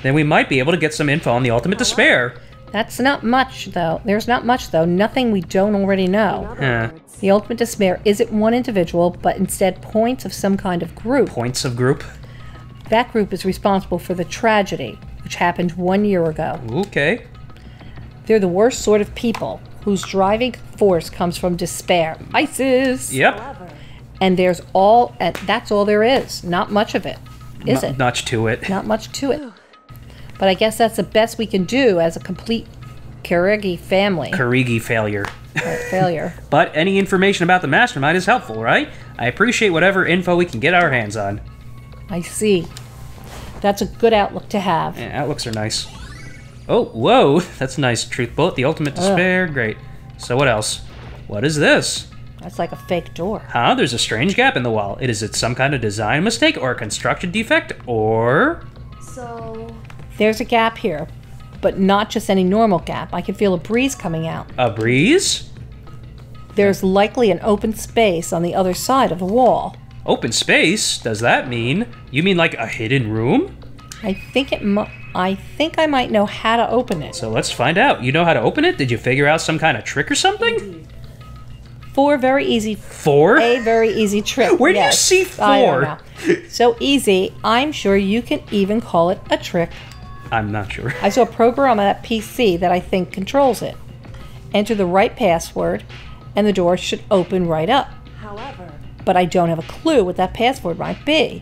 then we might be able to get some info on the Ultimate Despair. That's not much, though. There's not much, though. Nothing we don't already know. The Ultimate Despair isn't one individual, but instead points of some kind of group. Points of group? That group is responsible for the tragedy, which happened 1 year ago. Okay. They're the worst sort of people, whose driving force comes from despair. ISIS! Yep. And that's all there is. Not much of it, is it? Not much to it. Not much to it. But I guess that's the best we can do as a complete Karigi family. Karigi failure. Failure. But any information about the mastermind is helpful, right? I appreciate whatever info we can get our hands on. I see. That's a good outlook to have. Yeah, outlooks are nice. Oh, whoa! That's a nice truth bullet. The Ultimate Despair. Great. So what else? What is this? That's like a fake door. Huh? There's a strange gap in the wall. Is it some kind of design mistake or a construction defect or... So... There's a gap here, but not just any normal gap. I can feel a breeze coming out. A breeze? There's likely an open space on the other side of the wall. Open space? Does that mean... You mean like a hidden room? I think I might know how to open it. So let's find out. You know how to open it? Did you figure out some kind of trick or something? 4 very easy... 4? A very easy trick. Where do you see 4? I don't know. So easy, I'm sure you can even call it a trick. I'm not sure. I saw a program on that PC that I think controls it. Enter the right password, and the door should open right up. However... But I don't have a clue what that password might be.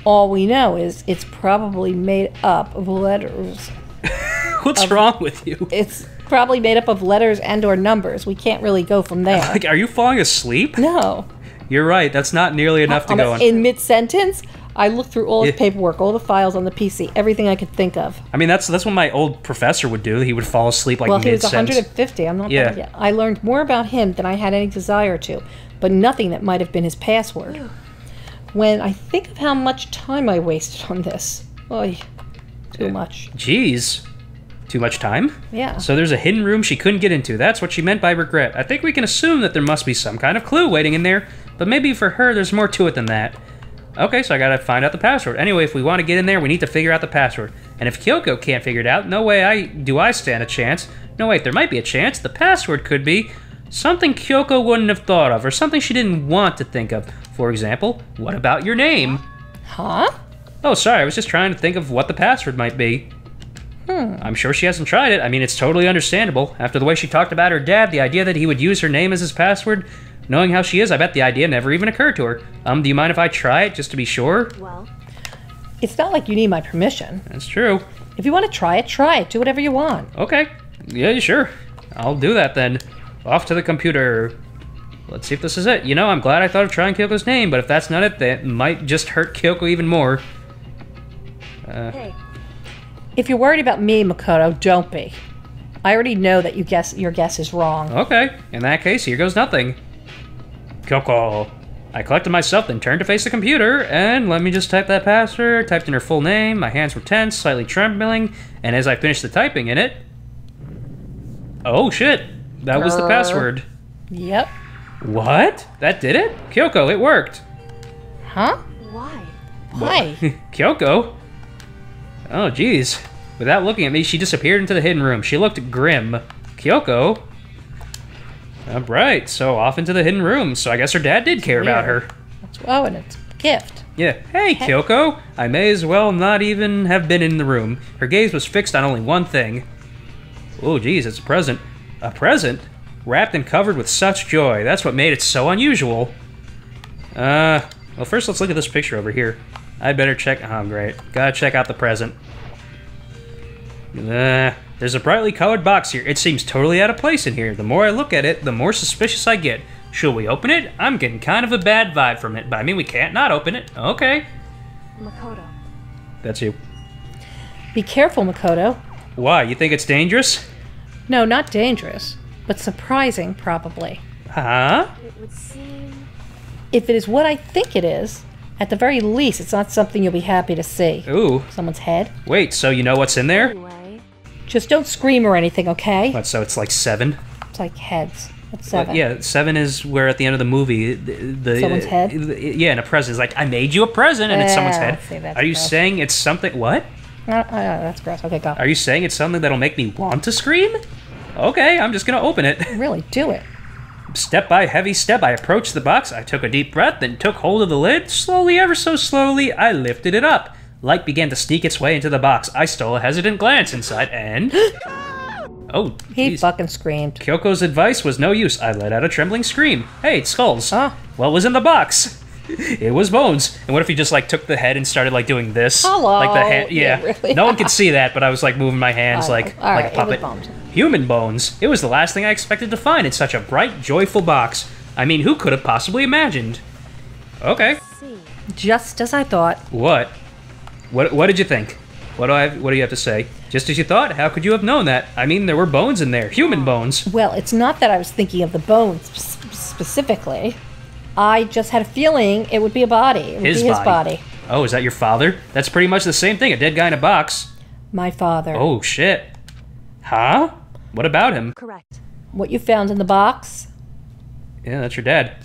All we know is it's probably made up of letters. What's wrong with you? It's probably made up of letters and or numbers. We can't really go from there. Like, are you falling asleep? No. You're right. That's not nearly enough to go on. In mid-sentence, I looked through all the paperwork, all the files on the PC, everything I could think of. I mean, that's what my old professor would do. He would fall asleep like mid-sentence. Well, he was 150. I'm not there yet. I learned more about him than I had any desire to, but nothing that might have been his password. When I think of how much time I wasted on this, too much. Jeez. Too much time? Yeah. So there's a hidden room she couldn't get into. That's what she meant by regret. I think we can assume that there must be some kind of clue waiting in there, but maybe for her there's more to it than that. Okay, so I gotta find out the password. Anyway, if we want to get in there, we need to figure out the password. And if Kyoko can't figure it out, no way I stand a chance. No, wait, there might be a chance. The password could be something Kyoko wouldn't have thought of, or something she didn't want to think of. For example, what about your name? Huh? Oh, sorry, I was just trying to think of what the password might be. I'm sure she hasn't tried it. I mean, it's totally understandable. After the way she talked about her dad, the idea that he would use her name as his password, knowing how she is, I bet the idea never even occurred to her. Do you mind if I try it, just to be sure? Well... It's not like you need my permission. That's true. If you want to try it, try it. Do whatever you want. Okay. Yeah, sure. I'll do that then. Off to the computer. Let's see if this is it. You know, I'm glad I thought of trying Kyoko's name, but if that's not it, that might just hurt Kyoko even more. Hey. If you're worried about me, Makoto, don't be. I already know that your guess is wrong. Okay. In that case, here goes nothing. Kyoko. I collected myself, then turned to face the computer, and let me just type that password. Typed in her full name. My hands were tense, slightly trembling, and as I finished the typing in it... Oh, shit. That was the password. Yep. What? That did it? Kyoko, it worked. Huh? Why? Why? Kyoko? Oh, jeez. Without looking at me, she disappeared into the hidden room. She looked grim. Kyoko? Alright, so off into the hidden room. So I guess her dad did care about her. And it's a gift. Yeah. Hey, Kyoko! I may as well not even have been in the room. Her gaze was fixed on only one thing. Oh, geez, it's a present. A present? Wrapped and covered with such joy. That's what made it so unusual. Well, first let's look at this picture over here. I'd better check... Oh, great. Gotta check out the present. There's a brightly colored box here. It seems totally out of place in here. The more I look at it, the more suspicious I get. Should we open it? I'm getting kind of a bad vibe from it, but I mean, we can't not open it. Okay. Makoto. That's you. Be careful, Makoto. Why? You think it's dangerous? No, not dangerous, but surprising, probably. Huh? It would seem... If it is what I think it is, at the very least, it's not something you'll be happy to see. Ooh. Someone's head. Wait, so you know what's in there? Anyway... Just don't scream or anything, okay? What, so it's like 7? It's like heads. That's 7. Yeah, 7 is where at the end of the movie... Someone's head? Yeah, and a present is like, I made you a present, and it's someone's head. See, Are you saying it's something... What? That's gross. Okay, go. Are you saying it's something that'll make me want to scream? Okay, I'm just gonna open it. Really, do it. Step by heavy step, I approached the box. I took a deep breath, then took hold of the lid. Slowly, ever so slowly, I lifted it up. Light began to sneak its way into the box. I stole a hesitant glance inside, and... oh, He geez. fucking screamed. Kyoko's advice was no use. I let out a trembling scream. Hey, it's skulls. Ah. What was in the box? It was bones. And what if you just, like, took the head and started, like, doing this? Hello. Like the hand, yeah. Really? No one could see that, but I was, like, moving my hands like All right, a puppet. it was bones. Human bones. It was the last thing I expected to find in such a bright, joyful box. I mean, who could have possibly imagined? Okay. See. Just as I thought. What? What did you think? What do you have to say? Just as you thought? How could you have known that? I mean, there were bones in there. Human bones. Well, it's not that I was thinking of the bones specifically. I just had a feeling it would be a body. It would be his body. Oh, is that your father? That's pretty much the same thing. A dead guy in a box. My father. Oh, shit. Huh? What about him? Correct. What you found in the box, Yeah, that's your dad.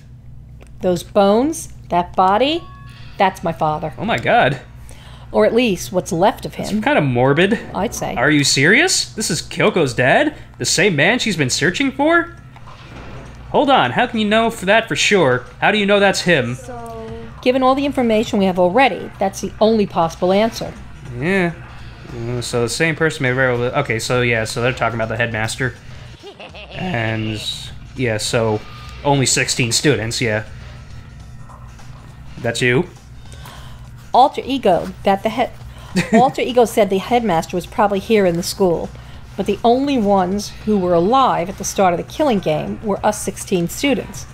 those bones, that body, that's my father. Oh my god. Or at least what's left of It's him, kind of morbid. I'd say. Are you serious? This is Kyoko's dad? The same man she's been searching for? Hold on, how can you know that for sure? How do you know that's him? So. Given all the information we have already, that's the only possible answer. Yeah. So the same person may very well... Okay, so yeah, so they're talking about the headmaster. And... yeah, so... only 16 students, yeah. That's you? Alter Ego Alter Ego said the headmaster was probably here in the school, but the only ones who were alive at the start of the killing game were us 16 students.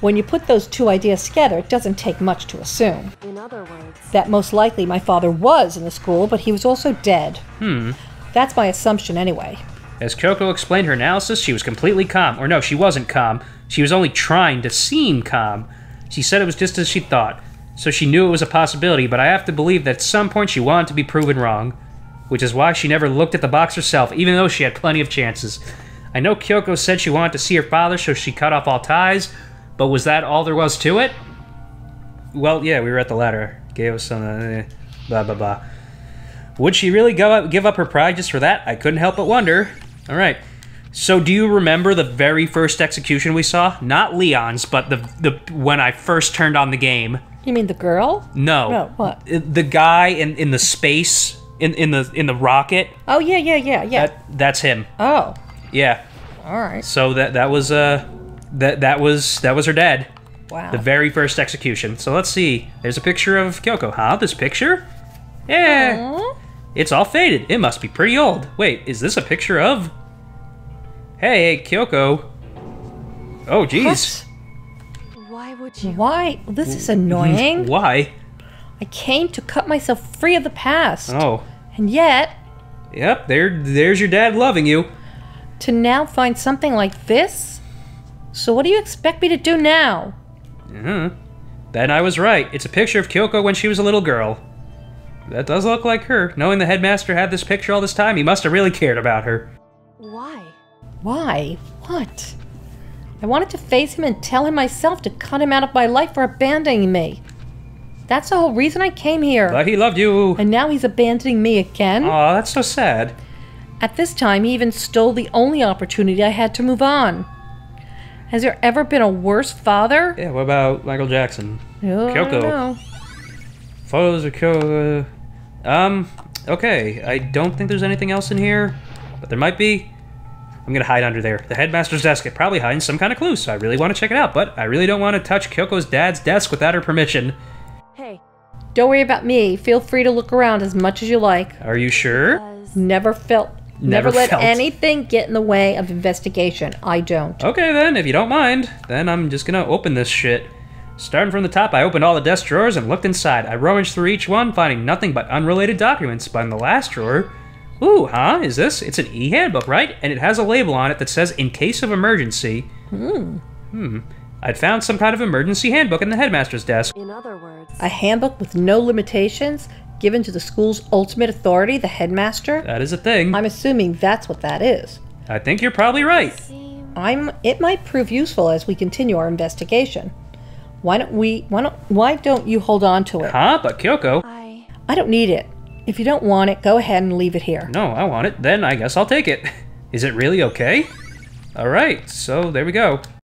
When you put those two ideas together, it doesn't take much to assume In other words. that most likely my father was in the school, but he was also dead. That's my assumption anyway. As Kyoko explained her analysis, she was completely calm. Or no, she wasn't calm. She was only trying to seem calm. She said it was just as she thought. So she knew it was a possibility, but I have to believe that at some point she wanted to be proven wrong. Which is why she never looked at the box herself, even though she had plenty of chances. I know Kyoko said she wanted to see her father, so she cut off all ties, but was that all there was to it? Well, yeah, we were at the ladder. Gave us some... blah, blah, blah. Would she really give up her pride just for that? I couldn't help but wonder. Alright. So do you remember the very first execution we saw? Not Leon's, but the when I first turned on the game. You mean the girl? No. No, what? The guy in the space, in the rocket. Oh, yeah. That's him. Oh, Yeah. all right. So that was her dad. Wow. The very first execution. So let's see. There's a picture of Kyoko. Huh? This picture? Yeah. Aw. It's all faded. It must be pretty old. Wait, is this a picture of... Hey, Kyoko. Oh, jeez. Why would you? Why? This is annoying. Why? I came to cut myself free of the past. Oh. And yet, Yep, there's your dad loving you. to now find something like this? So what do you expect me to do now? Then I was right. It's a picture of Kyoko when she was a little girl. That does look like her. Knowing the headmaster had this picture all this time, he must have really cared about her. Why? Why? What? I wanted to face him and tell him myself to cut him out of my life for abandoning me. That's the whole reason I came here. But he loved you. And now he's abandoning me again? Aw, that's so sad. At this time, he even stole the only opportunity I had to move on. Has there ever been a worse father? Yeah, what about Michael Jackson? Oh, I Kyoko. don't know. Photos of Kyoko. Okay. I don't think there's anything else in here, but there might be. I'm gonna hide under there. The headmaster's desk. It probably hides some kind of clue, so I really want to check it out, but I really don't want to touch Kyoko's dad's desk without her permission. Hey. Don't worry about me. Feel free to look around as much as you like. Are you sure? Never Never let felt. anything get in the way of investigation. I don't. Okay then, if you don't mind, then I'm just gonna open this shit. Starting from the top, I opened all the desk drawers and looked inside. I rummaged through each one, finding nothing but unrelated documents. But in the last drawer... Ooh, huh? Is this? It's an e-handbook, right? And it has a label on it that says, in case of emergency. I'd found some kind of emergency handbook in the headmaster's desk. In other words. A handbook with no limitations given to the school's ultimate authority, the headmaster? That is a thing. I'm assuming that's what that is. I think you're probably right. It might prove useful as we continue our investigation. Why don't you hold on to it? Huh? But Kyoko... I don't need it. If you don't want it, go ahead and leave it here. No, I want it. Then I guess I'll take it. Is it really okay? Alright, so there we go.